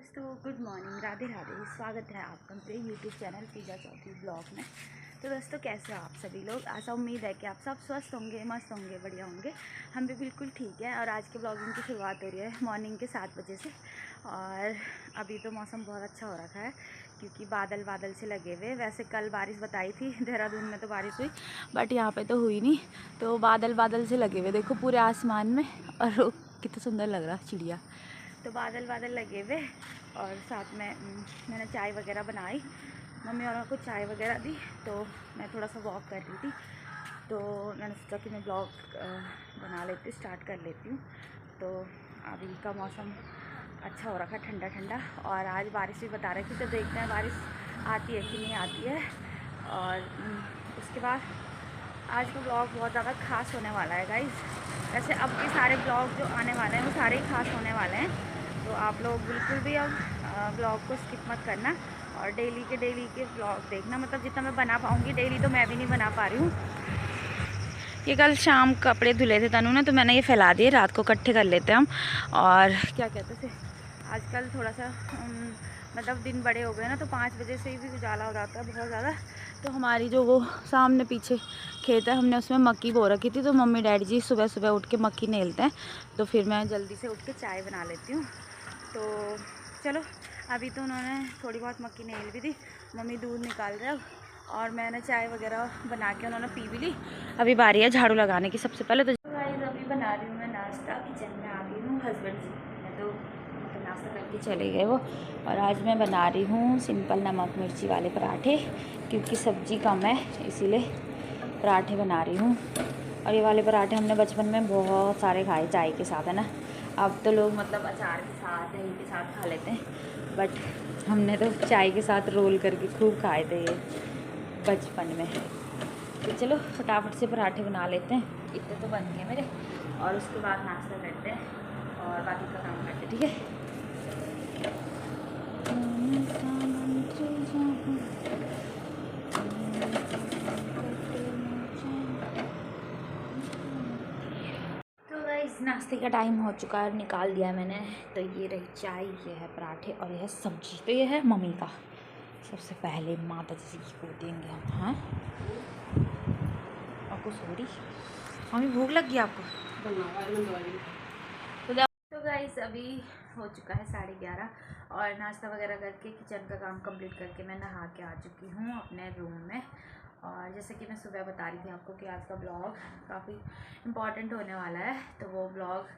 दोस्तों good morning, Radhe Radhe. स्वागत है आपका मेरे यूट्यूब चैनल पिज़्ज़ा चौथी ब्लॉग में। तो दोस्तों कैसे हो आप सभी लोग? ऐसा उम्मीद है कि आप सब स्वस्थ होंगे, मस्त होंगे, बढ़िया होंगे। हम भी बिल्कुल ठीक हैं। और आज के ब्लॉगिंग की शुरुआत हो रही है मॉर्निंग के 7 बजे से। और अभी तो मौसम बहुत अच्छा हो रखा है क्योंकि बादल बादल से लगे हुए। वैसे कल बारिश बताई थी देहरादून में, तो बारिश हुई, बट यहाँ पे तो हुई नहीं। तो बादल बादल से लगे हुए देखो पूरे आसमान में, और कितना सुंदर लग रहा चिड़िया। तो बादल बादल लगे हुए। और साथ में मैंने चाय वगैरह बनाई, मम्मी और को चाय वगैरह दी। तो मैं थोड़ा सा वॉक कर रही थी, तो मैंने सोचा कि मैं ब्लॉग बना लेती हूँ, स्टार्ट कर लेती हूँ। तो अभी का मौसम अच्छा हो रखा है, ठंडा ठंडा। और आज बारिश भी बता रही थी, तो देखते हैं बारिश आती है कि नहीं आती है। और उसके बाद आज का ब्लॉग बहुत ज़्यादा ख़ास होने वाला है गाइस। वैसे अब के सारे ब्लॉग जो आने वाले हैं वो सारे ही ख़ास होने वाले हैं। तो आप लोग बिल्कुल भी अब ब्लॉग को स्किप मत करना और डेली के ब्लॉग देखना। मतलब जितना मैं बना पाऊँगी, डेली तो मैं भी नहीं बना पा रही हूँ। ये कल शाम कपड़े धुले थे तनु ने, तो मैंने ये फैला दिए, रात को इकट्ठे कर लेते हैं हम। और क्या कहते थे, आजकल थोड़ा सा मतलब दिन बड़े हो गए ना, तो 5 बजे से ही भी उजाला हो जाता है बहुत ज़्यादा। तो हमारी जो वो सामने पीछे खेत है, हमने उसमें मक्की बो रखी थी। तो मम्मी डैडी जी सुबह सुबह उठ के मक्की नेलते हैं, तो फिर मैं जल्दी से उठ के चाय बना लेती हूँ। तो चलो, अभी तो उन्होंने थोड़ी बहुत मक्की नेल भी दी, मम्मी दूध निकाल रहे अब, और मैंने चाय वगैरह बना के उन्होंने पी भी ली। अभी बारी है झाड़ू लगाने की। सबसे पहले तो गाइस अभी बना रही हूँ मैं नाश्ता, किचन में आ गई हूँ। हस्बैंड जी तो नाश्ता करके चले गए वो। और आज मैं बना रही हूँ सिंपल नमक मिर्ची वाले पराठे, क्योंकि सब्ज़ी कम है इसीलिए पराठे बना रही हूँ। और ये वाले पराठे हमने बचपन में बहुत सारे खाए चाय के साथ, है ना। अब तो लोग मतलब अचार के साथ, दही के साथ खा लेते हैं, बट हमने तो चाय के साथ रोल करके खूब खाए थे ये बचपन में। तो चलो फटाफट से पराठे बना लेते हैं, इतने तो बन गए मेरे। और उसके बाद नाश्ता करते हैं और बाकी का काम करते हैं, ठीक है। नाश्ते का टाइम हो चुका है, निकाल दिया है मैंने। तो ये रही चाय, ये है पराठे और ये है सब्जी। तो ये है मम्मी का। सबसे पहले माता जी को देंगे हम। हाँ आपको सॉरी मम्मी, भूख लग गई आपको? तो गाइस अभी हो चुका है 11:30 और नाश्ता वगैरह करके किचन का काम कंप्लीट करके मैं नहा के आ चुकी हूँ अपने रूम में। और जैसे कि मैं सुबह बता रही थी आपको कि आज का ब्लॉग काफ़ी इम्पॉर्टेंट होने वाला है। तो वो ब्लॉग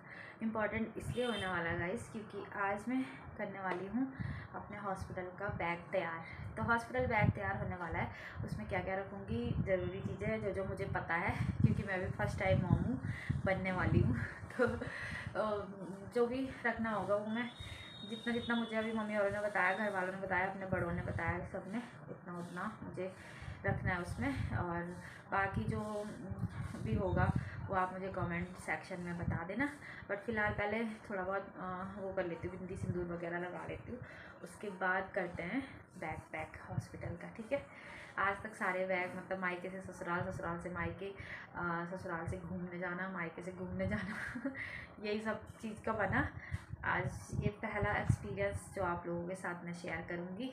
इम्पॉर्टेंट इसलिए होने वाला है गाइस, क्योंकि आज मैं करने वाली हूँ अपने हॉस्पिटल का बैग तैयार। तो हॉस्पिटल बैग तैयार होने वाला है, उसमें क्या क्या रखूँगी, ज़रूरी चीज़ें जो जो मुझे पता है, क्योंकि मैं भी फर्स्ट टाइम मॉम बनने वाली हूँ। तो जो भी रखना होगा वो मैं जितना जितना मुझे अभी मम्मी और ने बताया, घर वालों ने बताया, अपने बड़ों ने बताया, सब ने उतना उतना मुझे रखना है उसमें। और बाकी जो भी होगा वो आप मुझे कमेंट सेक्शन में बता देना। बट फ़िलहाल पहले थोड़ा बहुत वो कर लेती हूँ, बिंदी सिंदूर वगैरह लगा लेती हूँ। उसके बाद करते हैं बैग पैक हॉस्पिटल का, ठीक है। आज तक सारे बैग मतलब मायके से ससुराल, ससुराल से मायके, ससुराल से घूमने जाना, मायके से घूमने जाना यही सब चीज़ का बना। आज ये पहला एक्सपीरियंस जो आप लोगों के साथ मैं शेयर करूँगी।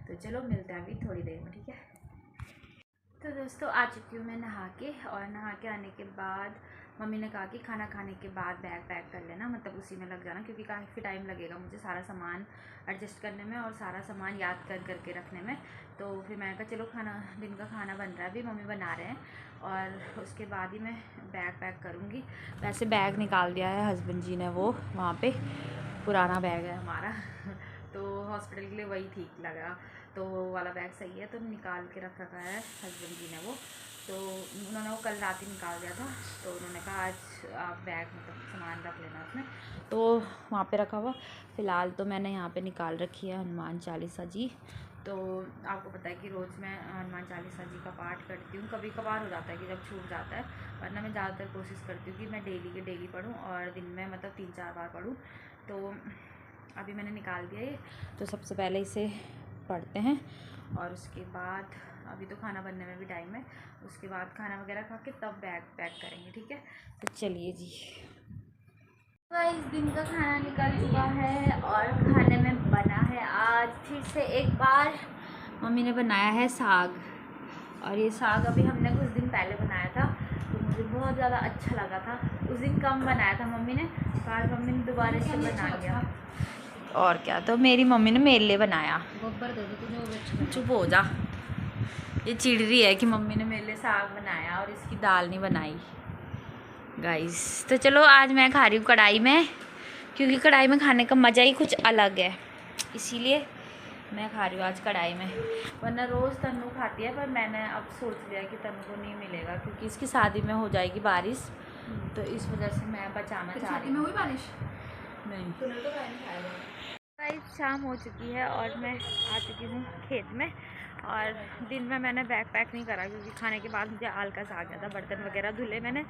तो चलो मिलते हैं अभी थोड़ी देर में, ठीक है। तो दोस्तों आ चुकी हूँ मैं नहा के। और नहा के आने के बाद मम्मी ने कहा कि खाना खाने के बाद बैग पैक कर लेना, मतलब उसी में लग जाना, क्योंकि काफ़ी टाइम लगेगा मुझे सारा सामान एडजस्ट करने में और सारा सामान याद कर करके रखने में। तो फिर मैंने कहा चलो खाना, दिन का खाना बन रहा है, अभी मम्मी बना रहे हैं, और उसके बाद ही मैं बैग पैक करूँगी। वैसे बैग निकाल दिया है हस्बैंड जी ने, वो वहाँ पर पुराना बैग है हमारा तो हॉस्पिटल के लिए वही ठीक लगा, तो वो वाला बैग सही है, तो निकाल के रख रखा है हस्बैंड जी ने वो। तो उन्होंने वो कल रात ही निकाल दिया था, तो उन्होंने कहा आज आप बैग मतलब सामान रख लेना उसमें, तो वहाँ पे रखा हुआ। फ़िलहाल तो मैंने यहाँ पे निकाल रखी है हनुमान चालीसा जी। तो आपको पता है कि रोज़ मैं हनुमान चालीसा जी का पाठ करती हूँ। कभी कभार हो जाता है कि जब छूट जाता है, वरना मैं ज़्यादातर कोशिश करती हूँ कि मैं डेली के डेली पढूँ और दिन में मतलब 3-4 बार पढूँ। तो अभी मैंने निकाल दिया ये। तो सबसे पहले इसे पढ़ते हैं और उसके बाद अभी तो खाना बनने में भी टाइम है, उसके बाद खाना वगैरह खा के तब बैग पैक करेंगे, ठीक है। तो चलिए जी। तो इस दिन का खाना निकल चुका है और खाने में बना है फिर से एक बार मम्मी ने बनाया है साग। और ये साग अभी हमने कुछ दिन पहले बनाया था, तो मुझे बहुत ज़्यादा अच्छा लगा था। उस दिन कम बनाया था मम्मी ने, तो आज मम्मी ने दोबारा से बना लिया। और क्या, तो मेरी मम्मी ने मेरे लिए बनाया। चुप हो जा, ये चिड़ रही है कि मम्मी ने मेरे लिए साग बनाया और इसकी दाल नहीं बनाई गाइस। तो चलो आज मैं खा रही हूँ कढ़ाई में, क्योंकि कढ़ाई में खाने का मज़ा ही कुछ अलग है, इसीलिए मैं खा रही हूँ आज कढ़ाई में। वरना रोज़ तन्नू खाती है, पर मैंने अब सोच लिया कि तन्नू को नहीं मिलेगा, क्योंकि इसकी शादी में हो जाएगी बारिश, तो इस वजह से मैं बचाना चाह रही हूँ। बारिश नहीं तो गाइस, शाम हो चुकी है और मैं आ चुकी हूँ खेत में। और दिन में मैंने बैग पैक नहीं करा, क्योंकि खाने के बाद मुझे आलस आ गया था। बर्तन वगैरह धुले मैंने,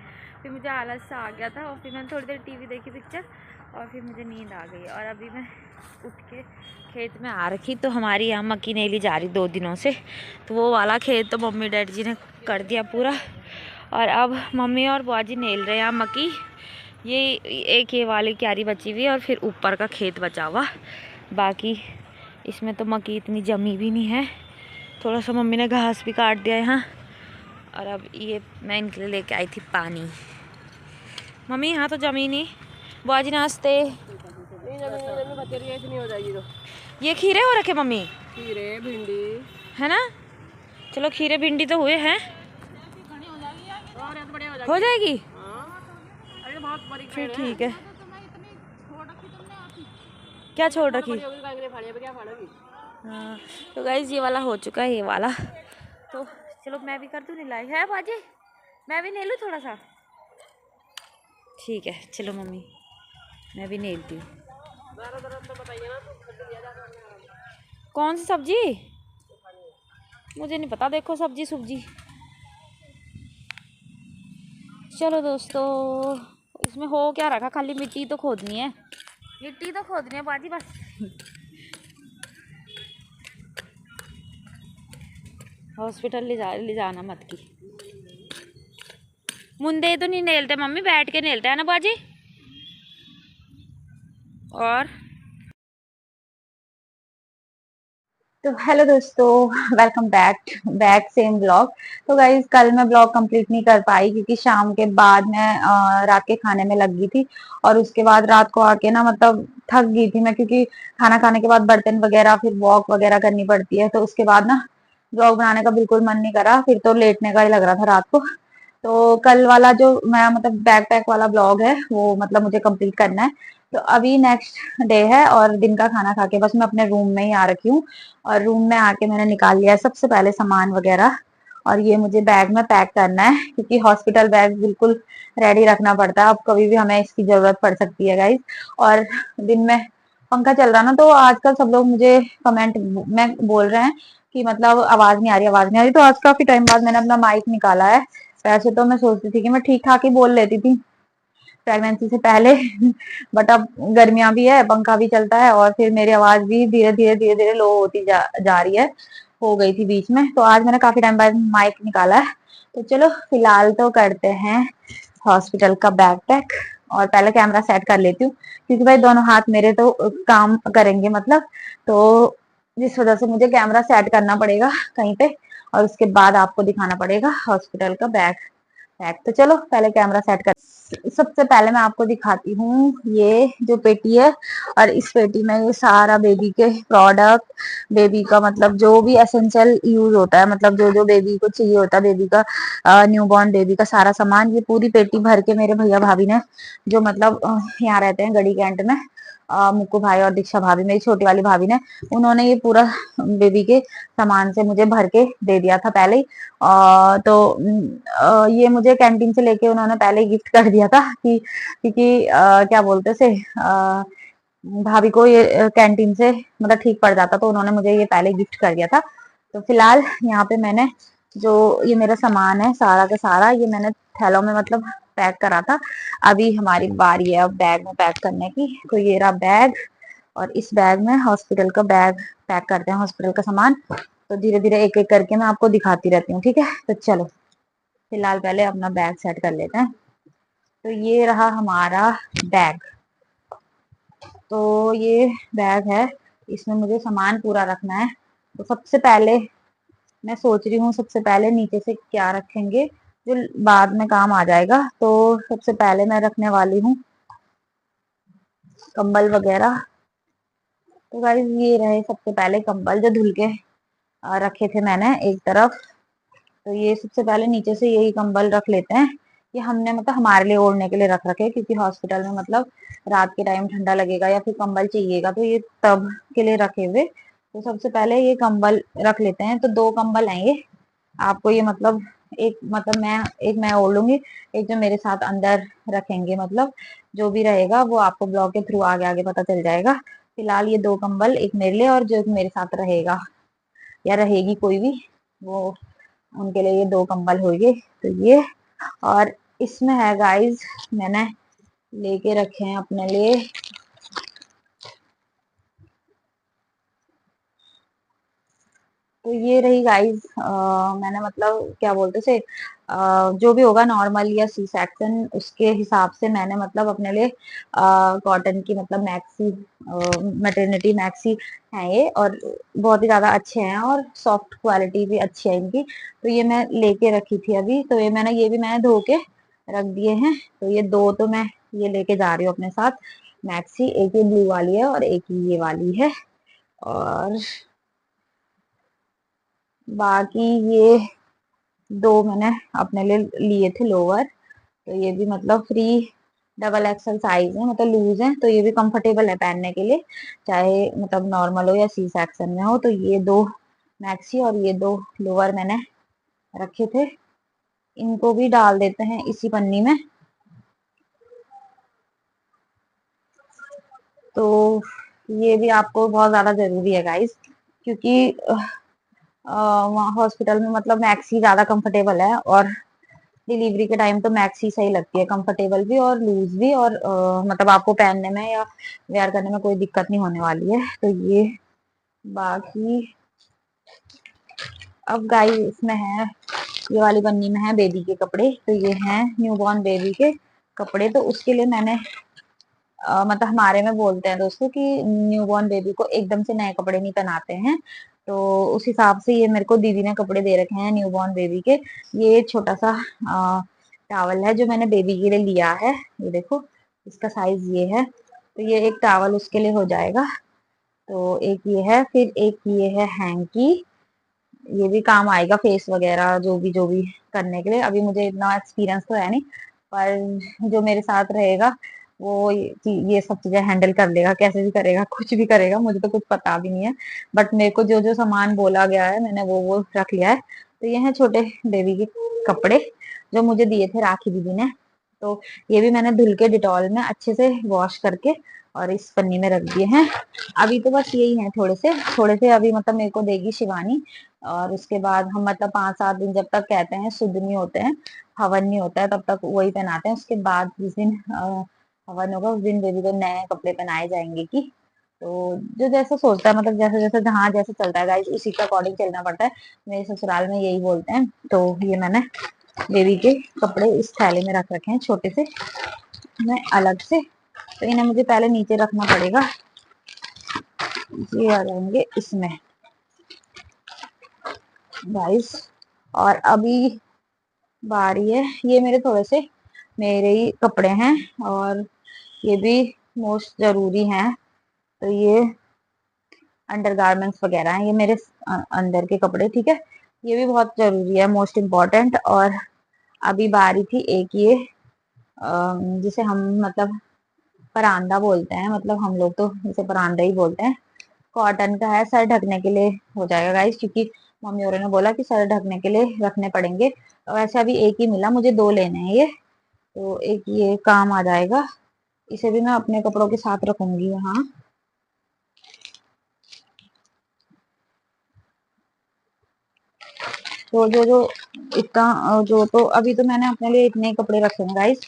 फिर मुझे आलस सा आ गया था, और फिर मैंने थोड़ी देर टीवी देखी पिक्चर, और फिर मुझे नींद आ गई। और अभी मैं उठ के खेत में आ रखी, तो हमारी यहाँ मक्की नहीं ली जा रही 2 दिनों से, तो वो वाला खेत तो मम्मी डैडी जी ने कर दिया पूरा। और अब मम्मी और बुआ जी नेल रहे हैं यहाँ मक्की। ये वाली क्यारी बची हुई है, और फिर ऊपर का खेत बचा हुआ। बाकी इसमें तो मक्की इतनी जमी भी नहीं है। थोड़ा सा मम्मी ने घास भी काट दिया यहाँ। और अब ये मैं इनके लिए लेके आई थी पानी। मम्मी यहाँ तो जमी नहीं। बुआ जी नाश्ते। ये खीरे हो रखे मम्मी? खीरे भिंडी है ना। चलो खीरे भिंडी तो हुए हैं, हो जाएगी फिर ठीक है। क्या छोड़ रखी? हाँ, तो गाइस ये वाला हो चुका है, ये वाला। तो चलो मैं भी कर दूँ नीलाई, है बाजी? मैं भी नेलूँ थोड़ा सा? ठीक है चलो मम्मी, मैं भी नेलती हूँ। कौन सी सब्जी? मुझे नहीं पता, देखो सब्जी सुब्जी। चलो दोस्तों, इसमें हो क्या रखा? खाली मिट्टी तो खोदनी है, मिट्टी तो खोदनी है बाजी बस। हॉस्पिटल ले जाना मत की। मुंडे तो नहीं नेलते मम्मी, बैठ के नेलते हैं ना बाजी। और तो हेलो दोस्तों, वेलकम बैक सेम ब्लॉग। तो गाइज कल मैं ब्लॉग कंप्लीट नहीं कर पाई, क्योंकि शाम के बाद मैं रात के खाने में लग गई थी। और उसके बाद रात को आके ना मतलब थक गई थी मैं, क्योंकि खाना खाने के बाद बर्तन वगैरह फिर वॉक वगैरह करनी पड़ती है। तो उसके बाद ना ब्लॉग बनाने का बिल्कुल मन नहीं करा, फिर तो लेटने का ही लग रहा था रात को। तो कल वाला जो मैं मतलब बैक पैक वाला ब्लॉग है, वो मतलब मुझे कंप्लीट करना है। तो अभी नेक्स्ट डे है, और दिन का खाना खा के बस मैं अपने रूम में ही आ रखी हूँ। और रूम में आके मैंने निकाल लिया सबसे पहले सामान वगैरह। और ये मुझे बैग में पैक करना है, क्योंकि हॉस्पिटल बैग बिल्कुल रेडी रखना पड़ता है, अब कभी भी हमें इसकी जरूरत पड़ सकती है गाइज। और दिन में पंखा चल रहा ना, तो आजकल सब लोग मुझे कमेंट में बोल रहे हैं कि मतलब आवाज नहीं आ रही, आवाज नहीं आ रही। तो आज काफी टाइम बाद मैंने अपना माइक निकाला है। वैसे तो मैं सोचती थी कि मैं ठीक ठाक ही बोल लेती थी प्रेगनेंसी से पहले बट अब गर्मियां भी है, पंखा भी चलता है, और फिर मेरी आवाज भी धीरे धीरे लो होती जा रही है। हो गई थी बीच में, तो आज मैंने काफी टाइम बाद माइक निकाला है। तो चलो फिलहाल तो करते हैं हॉस्पिटल का बैग पैक। और पहले कैमरा सेट कर लेती हूँ, क्योंकि भाई दोनों हाथ मेरे तो काम करेंगे मतलब। तो जिस वजह से मुझे कैमरा सेट करना पड़ेगा कहीं पे, और उसके बाद आपको दिखाना पड़ेगा हॉस्पिटल का बैग पैक। तो चलो पहले कैमरा सेट कर। सबसे पहले मैं आपको दिखाती हूँ ये जो पेटी है, और इस पेटी में ये सारा बेबी के प्रोडक्ट, बेबी का मतलब जो भी एसेंशियल यूज होता है, मतलब जो जो बेबी को चाहिए होता है, बेबी का न्यूबॉर्न बेबी का सारा सामान, ये पूरी पेटी भर के मेरे भैया भाभी ने, जो मतलब यहाँ रहते हैं गढ़ी कैंट में, मुक्कू भाई और दीक्षा भाभी, मेरी छोटी वाली भाभी ने, उन्होंने ये पूरा बेबी के सामान से मुझे भर के दे दिया था पहले ही। तो ये मुझे कैंटीन से लेके उन्होंने पहले ही गिफ्ट कर दिया था, कि क्योंकि क्या बोलते से भाभी को ये कैंटीन से मतलब ठीक पड़ जाता, तो उन्होंने मुझे ये पहले गिफ्ट कर दिया था। तो फिलहाल यहाँ पे मैंने जो ये मेरा सामान है सारा का सारा, ये मैंने थैलों में मतलब पैक करा था। अभी हमारी बारी है अब बैग में पैक करने की। तो ये रहा बैग, और इस बैग में हॉस्पिटल का बैग पैक करते हैं, हॉस्पिटल का सामान। तो धीरे धीरे एक एक करके मैं आपको दिखाती रहती हूँ, ठीक है। तो चलो फिलहाल पहले अपना बैग सेट कर लेते हैं। तो ये रहा हमारा बैग। तो ये बैग है, इसमें मुझे सामान पूरा रखना है। तो सबसे पहले मैं सोच रही हूँ, सबसे पहले नीचे से क्या रखेंगे जो बाद में काम आ जाएगा। तो सबसे पहले मैं रखने वाली हूँ कंबल वगैरह। तो गाइस ये रहे सबसे पहले कंबल जो धुल के रखे थे मैंने एक तरफ। तो ये सबसे पहले नीचे से यही कंबल रख लेते हैं। ये हमने मतलब हमारे लिए ओढ़ने के लिए रख रखे हैं, क्योंकि हॉस्पिटल में मतलब रात के टाइम ठंडा लगेगा या फिर कंबल चाहिएगा, तो ये तब के लिए रखे हुए। तो सबसे पहले ये कंबल रख लेते हैं। तो 2 कंबल हैं ये। आपको ये मतलब एक मतलब मैं ओढ़ लूंगी, एक जो मेरे साथ अंदर रखेंगे, मतलब जो भी रहेगा वो आपको ब्लॉग के थ्रू आगे आगे पता चल जाएगा। फिलहाल ये 2 कंबल, एक मेरे लिए और जो एक मेरे साथ रहेगा या रहेगी कोई भी, वो उनके लिए ये 2 कंबल होंगे। तो ये, और इसमें है गाइस, मैंने लेके रखे हैं अपने लिए तो ये रही गाइस, मैंने मतलब क्या बोलते से जो भी होगा नॉर्मल या सी सेक्शन उसके हिसाब से मैंने मतलब अपने लिए कॉटन की मतलब मैक्सी, मैटरनिटी मैक्सी है ये, और बहुत ही ज्यादा अच्छे हैं और सॉफ्ट क्वालिटी भी अच्छी है इनकी। तो ये मैं लेके रखी थी अभी। तो ये भी मैंने धो के रख दिए हैं। तो ये 2 तो मैं ये लेके जा रही हूँ अपने साथ मैक्सी। एक ये ब्लू वाली है और एक ये वाली है। और बाकी ये 2 मैंने अपने लिए लिए थे लोअर। तो ये भी मतलब फ्री डबल एक्सल साइज है, मतलब लूज है, तो ये भी कंफर्टेबल है पहनने के लिए, चाहे मतलब नॉर्मल हो या सी सेक्शन में हो। तो ये 2 मैक्सी और ये 2 लोअर मैंने रखे थे। इनको भी डाल देते हैं इसी पन्नी में। तो ये भी आपको बहुत ज्यादा जरूरी है गाइस, क्योंकि वहाँ हॉस्पिटल में मतलब मैक्सी ज्यादा कंफर्टेबल है, और डिलीवरी के टाइम तो मैक्सी सही लगती है, कंफर्टेबल भी और लूज भी, और मतलब आपको पहनने में या वेयर करने में कोई दिक्कत नहीं होने वाली है। तो ये बाकी अब गाइस इसमें है, ये वाली पन्नी में है बेबी के कपड़े। तो ये हैं न्यूबॉर्न बेबी के कपड़े। तो उसके लिए मैंने मतलब हमारे में बोलते हैं दोस्तों कि न्यूबॉर्न बेबी को एकदम से नए कपड़े नहीं पहनाते हैं। तो उस हिसाब से ये मेरे को दीदी ने कपड़े दे रखे हैं न्यूबॉर्न बेबी के। ये छोटा सा टावल है जो मैंने बेबी के लिए लिया है। ये देखो, इसका साइज ये है। तो ये एक टावल उसके लिए हो जाएगा। तो एक ये है, फिर एक ये है हैंकी। ये भी काम आएगा फेस वगैरह जो भी करने के लिए। अभी मुझे इतना एक्सपीरियंस तो है नहीं, पर जो मेरे साथ रहेगा वो ये सब चीजें हैंडल कर लेगा, कैसे भी करेगा, कुछ भी करेगा, मुझे तो कुछ पता भी नहीं है। बट मेरे को जो जो सामान बोला गया है मैंने वो रख लिया है। तो ये है छोटे बेबी के कपड़े जो मुझे दिए थे राखी दीदी ने। तो ये भी मैंने धुल के डिटॉल में अच्छे से वॉश करके और इस पन्नी में रख दिए हैं। अभी तो बस यही है, थोड़े से अभी मतलब मेरे को देगी शिवानी। और उसके बाद हम मतलब 5-7 दिन जब तक कहते हैं शुद्ध नहीं होते हैं, हवन नहीं होता है, तब तक वही पहनाते हैं। उसके बाद जिस दिन हवन होगा उस दिन बेबी को नए कपड़े पहनाए जाएंगे। कि तो जो जैसा सोचता है, मतलब जैसे जैसे जहाँ जैसे चलता है गाइस, उसी के अकॉर्डिंग चलना पड़ता है। मेरे ससुराल में यही बोलते हैं। तो ये मैंने बेबी के कपड़े इस थैले में रख रखे हैं छोटे से मैं अलग से। तो इन्हें मुझे पहले नीचे रखना पड़ेगा। ये आ जाएंगे इसमें गाइस। और अभी बारी है, ये मेरे थोड़े से मेरे ही कपड़े हैं, और ये भी मोस्ट जरूरी हैं। तो ये अंडरगारमेंट्स वगैरह हैं, ये मेरे अंदर के कपड़े, ठीक है। ये भी बहुत जरूरी है, मोस्ट इम्पोर्टेंट। और अभी बारी थी एक ये जिसे हम मतलब परांदा बोलते हैं, मतलब हम लोग तो इसे परांदा ही बोलते हैं। कॉटन का है, सर ढकने के लिए हो जाएगा गाइस, क्योंकि मम्मी और ने बोला कि सर ढकने के लिए रखने पड़ेंगे। और वैसे अभी एक ही मिला, मुझे 2 लेने हैं ये। तो एक ये काम आ जाएगा, इसे भी मैं अपने कपड़ों के साथ रखूंगी यहाँ। तो जो इतना जो तो अभी तो मैंने अपने लिए इतने कपड़े रखे हैं गाइस।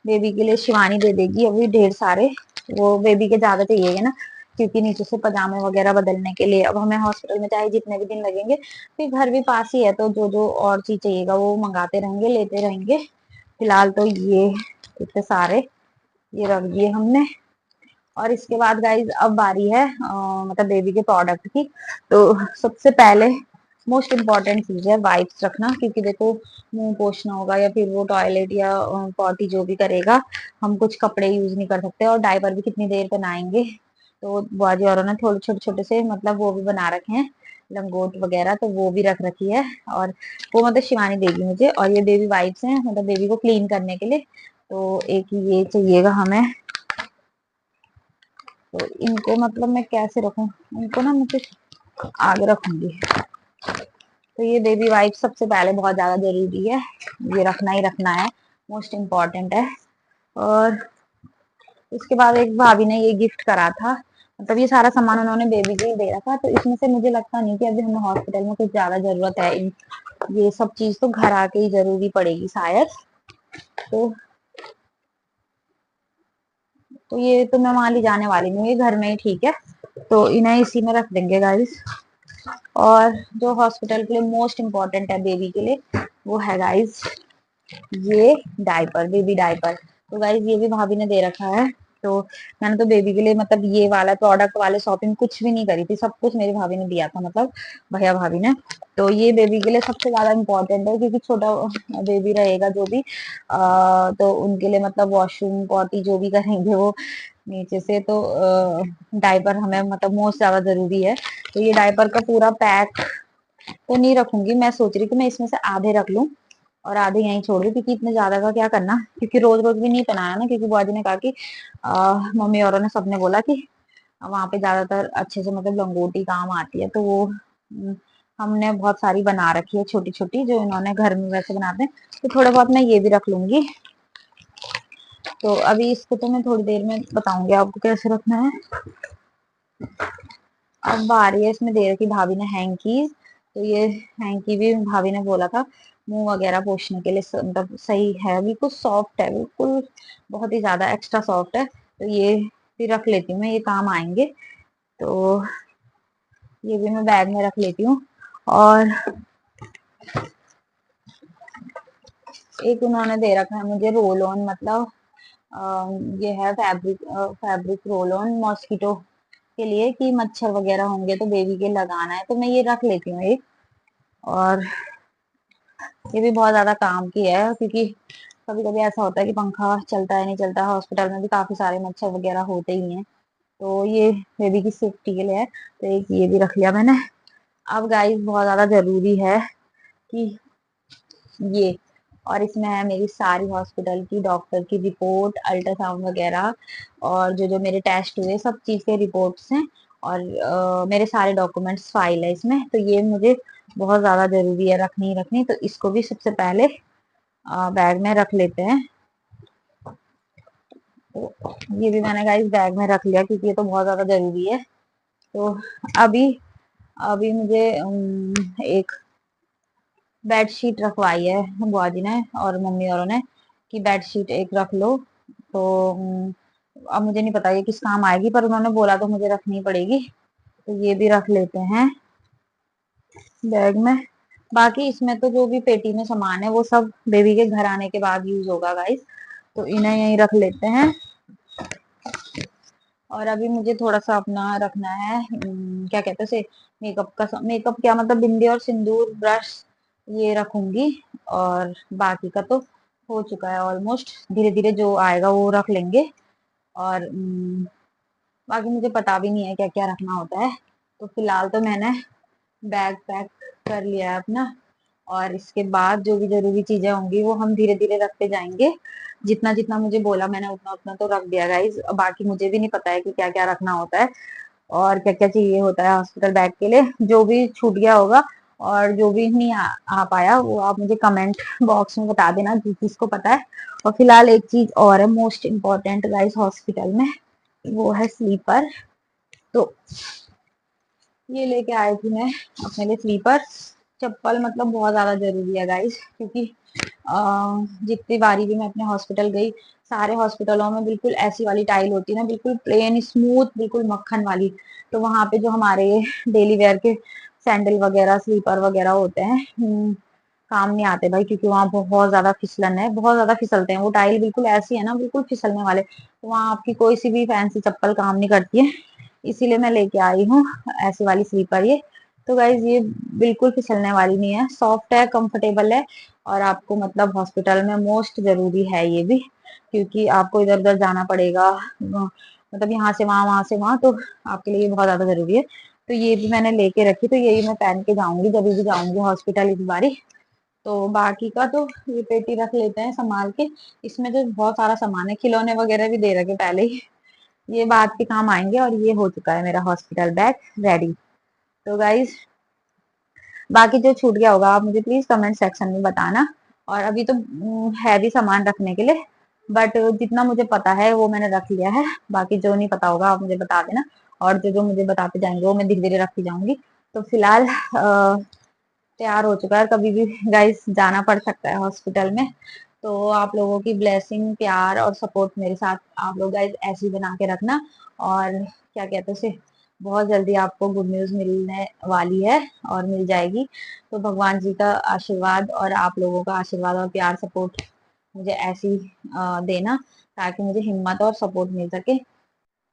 बेबी के लिए शिवानी दे देगी अभी ढेर सारे, वो बेबी के ज्यादा चाहिए ना, क्योंकि नीचे से पजामे वगैरह बदलने के लिए। अब हमें हॉस्पिटल में चाहे जितने भी दिन लगेंगे, फिर घर भी पास ही है, तो जो जो और चीज चाहिएगा वो मंगाते रहेंगे, लेते रहेंगे। फिलहाल तो ये इतने सारे ये रख दिए हमने। और इसके बाद गाइज अब बारी है मतलब बेबी के प्रोडक्ट की। तो सबसे पहले मोस्ट इम्पॉर्टेंट चीज है वाइप्स रखना, क्योंकि देखो मुंह पोछना होगा या फिर वो टॉयलेट या पॉटी जो भी करेगा, हम कुछ कपड़े यूज नहीं कर सकते, और डायपर भी कितनी देर बनाएंगे। तो बुआजी औरों ने थोड़े छोटे छोटे से मतलब वो भी बना रखे हैं लंगोट वगैरह, तो वो भी रख रखी है। और वो मतलब शिवानी देगी मुझे। और ये बेबी वाइप्स हैं मतलब बेबी को क्लीन करने के लिए। तो एक ये चाहिएगा हमें। तो इनको मतलब मैं कैसे रखूं, इनको ना मुझे आगे रखूंगी। तो ये बेबी वाइप सबसे पहले बहुत ज्यादा जरूरी है, ये रखना ही रखना है, मोस्ट इम्पॉर्टेंट है। और उसके बाद एक भाभी ने ये गिफ्ट करा था, मतलब ये सारा सामान उन्होंने बेबी के लिए दे रखा, तो इसमें से मुझे लगता नहीं कि अभी हमें हॉस्पिटल में कुछ ज्यादा जरूरत है। ये सब चीज तो घर आके ही जरूरी पड़ेगी शायद। तो ये तो मैं वहां ले जाने वाली नहीं, ये घर में ही ठीक है। तो इन्हें इसी में रख देंगे गाइस। और जो हॉस्पिटल के लिए मोस्ट इम्पोर्टेंट है बेबी के लिए, वो है गाइस ये डायपर, बेबी डायपर। तो गाइस ये भी भाभी ने दे रखा है। तो मैंने तो बेबी के लिए मतलब ये वाला प्रोडक्ट वाले शॉपिंग कुछ भी नहीं करी थी, सब कुछ मेरी भाभी ने दिया था, मतलब भैया भाभी ने। तो ये बेबी के लिए सबसे ज्यादा इम्पोर्टेंट है, क्योंकि छोटा बेबी रहेगा जो भी तो उनके लिए मतलब वॉशरूम पॉटी जो भी करेंगे वो नीचे से, तो डायपर हमें मतलब मोस्ट ज्यादा जरूरी है। तो ये डायपर का पूरा पैक तो नहीं रखूंगी, मैं सोच रही थी मैं इसमें से आधे रख लूं और आधे यहीं छोड़ दूं, क्योंकि इतने ज्यादा का क्या करना, क्योंकि रोज रोज भी नहीं पहनाया ना, क्योंकि बुआ जी ने कहा कि मम्मी औरों ने सबने बोला कि वहां पे ज्यादातर अच्छे से मतलब लंगोटी काम आती है, तो वो हमने बहुत सारी बना रखी है छोटी छोटी, जो इन्होंने घर में वैसे बनाते हैं। तो थोड़े बहुत मैं ये भी रख लूंगी। तो अभी इसको तो मैं थोड़ी देर में बताऊंगी आपको कैसे रखना है। अब बारी है इसमें दे रखी भाभी ने हैंकीज। तो ये हैंकी भी भाभी ने बोला था मुंह वगैरह पोछने के लिए, मतलब सही है, बिल्कुल सॉफ्ट है, बिल्कुल बहुत ही ज्यादा एक्स्ट्रा सॉफ्ट है। तो ये भी रख लेती हूँ मैं, ये काम आएंगे। तो ये भी मैं बैग में रख लेती हूँ। और एक उन्होंने दे रखा है मुझे रोल ऑन, मतलब ये है fabric, fabric roll on mosquito के लिए, कि मच्छर वगैरह होंगे तो बेबी के लगाना है, तो मैं ये रख लेती हूँ एक। और ये भी बहुत ज्यादा काम की है, क्योंकि कभी कभी ऐसा होता है कि पंखा चलता है नहीं चलता, हॉस्पिटल में भी काफी सारे मच्छर वगैरह होते ही हैं। तो ये बेबी की सेफ्टी के लिए है, तो एक ये भी रख लिया मैंने। अब गाइस बहुत ज्यादा जरूरी है कि ये, और इसमें है मेरी सारी हॉस्पिटल की डॉक्टर की रिपोर्ट, अल्ट्रासाउंड वगैरह, और जो जो मेरे टेस्ट हुए सब चीज के रिपोर्ट्स हैं। और मेरे सारे डॉक्यूमेंट्स फाइल है इसमें, तो ये मुझे बहुत ज्यादा जरूरी है रखनी ही रखनी। तो इसको भी सबसे पहले बैग में रख लेते हैं। तो ये भी मैंने गाइस बैग में रख लिया, क्योंकि ये तो बहुत ज्यादा जरूरी है। तो अभी अभी मुझे एक बेडशीट रखवाई है बुआ जी ने और मम्मी औरों ने, कि बेडशीट एक रख लो। तो अब मुझे नहीं पता ये किस काम आएगी, पर उन्होंने बोला तो मुझे रखनी पड़ेगी। तो ये भी रख लेते हैं बैग में। बाकी इसमें तो जो भी पेटी में सामान है वो सब बेबी के घर आने के बाद यूज होगा गाइस, तो इन्हें यहीं रख लेते हैं। और अभी मुझे थोड़ा सा अपना रखना है क्या कहते हैं उसे, मेकअप का, मेकअप क्या मतलब बिंदी और सिंदूर ब्रश, ये रखूंगी। और बाकी का तो हो चुका है ऑलमोस्ट, धीरे धीरे जो आएगा वो रख लेंगे। और बाकी मुझे पता भी नहीं है क्या क्या रखना होता है। तो फिलहाल तो मैंने बैग पैक कर लिया है अपना, और इसके बाद जो भी जरूरी चीजें होंगी वो हम धीरे धीरे रखते जाएंगे। जितना जितना मुझे बोला मैंने उतना उतना तो रख दिया गाइज, बाकी मुझे भी नहीं पता है कि क्या क्या रखना होता है और क्या क्या चाहिए होता है हॉस्पिटल बैग के लिए। जो भी छूट गया होगा और जो भी नहीं आ पाया वो आप मुझे कमेंट बॉक्स में बता देना जिसको पता है। और फिलहाल एक चीज और है मोस्ट इम्पोर्टेंट गाइस हॉस्पिटल में, वो है स्लीपर। तो ये लेके आई थी मैं अपने लिए स्लीपर। चप्पल मतलब बहुत ज्यादा जरूरी है गाइस, क्योंकि जितनी बारी भी मैं अपने हॉस्पिटल गई, सारे हॉस्पिटलों में बिल्कुल ऐसी वाली टाइल होती है ना, बिल्कुल प्लेन स्मूथ, बिल्कुल मक्खन वाली। तो वहां पे जो हमारे डेली वेयर के सैंडल वगैरह स्लीपर वगैरह होते हैं काम नहीं आते भाई, क्योंकि वहाँ बहुत ज्यादा फिसलन है, बहुत ज्यादा फिसलते हैं वो टाइल, बिल्कुल ऐसी है ना, बिल्कुल फिसलने वाले, तो वहाँ आपकी कोई सी भी फैंसी चप्पल काम नहीं करती है। इसीलिए मैं लेके आई हूँ ऐसी वाली स्लीपर ये। तो गाइज ये बिल्कुल फिसलने वाली नहीं है, सॉफ्ट है, कंफर्टेबल है, और आपको मतलब हॉस्पिटल में मोस्ट जरूरी है ये भी, क्योंकि आपको इधर उधर जाना पड़ेगा, मतलब यहाँ से वहां, वहां से वहां, तो आपके लिए ये बहुत ज्यादा जरूरी है। तो ये भी मैंने लेके रखी, तो यही मैं पहन के जाऊंगी जब भी जाऊंगी हॉस्पिटल इस बारी। तो बाकी का तो ये पेटी रख लेते हैं संभाल के। इसमें तो बहुत सारा सामान है, खिलौने वगैरह भी दे रखे पहले ही, ये बात के काम आएंगे। और ये हो चुका है मेरा हॉस्पिटल बैग रेडी। तो गाइज बाकी जो छूट गया होगा आप मुझे प्लीज कमेंट सेक्शन में बताना। और अभी तो है भी सामान रखने के लिए, बट जितना मुझे पता है वो मैंने रख लिया है। बाकी जो नहीं पता होगा आप मुझे बता देना, और जो जो मुझे बताते जाएंगे वो मैं धीरे धीरे रखती जाऊंगी। तो फिलहाल तैयार हो चुका है, कभी भी गाइस जाना पड़ सकता है हॉस्पिटल में। तो आप लोगों की ब्लेसिंग, प्यार और सपोर्ट मेरे साथ आप लोग गाइस ऐसे ही बना के रखना। और क्या कहते हैं उसे, बहुत जल्दी आपको गुड न्यूज मिलने वाली है, और मिल जाएगी। तो भगवान जी का आशीर्वाद और आप लोगों का आशीर्वाद और प्यार सपोर्ट मुझे ऐसी देना, ताकि मुझे हिम्मत और सपोर्ट मिल सके।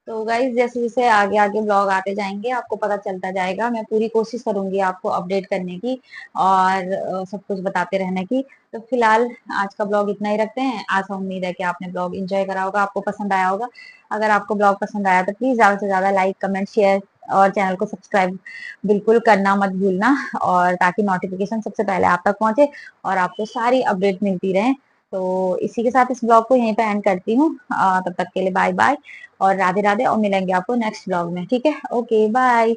तो गाइज जैसे जैसे आगे आगे ब्लॉग आते जाएंगे आपको पता चलता जाएगा, मैं पूरी कोशिश करूंगी आपको अपडेट करने की, और सब कुछ बताते रहने की। तो फिलहाल आज का ब्लॉग इतना ही रखते हैं। आशा उम्मीद है कि आपने ब्लॉग एंजॉय करा होगा, आपको पसंद आया होगा। अगर आपको ब्लॉग पसंद आया तो प्लीज ज्यादा से ज्यादा लाइक, कमेंट, शेयर और चैनल को सब्सक्राइब बिल्कुल करना मत भूलना, और ताकि नोटिफिकेशन सबसे पहले आप तक पहुंचे और आपको सारी अपडेट मिलती रहे। तो इसी के साथ इस ब्लॉग को यहीं पे एंड करती हूँ। तब तक के लिए बाय बाय और राधे राधे, और मिलेंगे आपको नेक्स्ट ब्लॉग में। ठीक है, ओके बाय।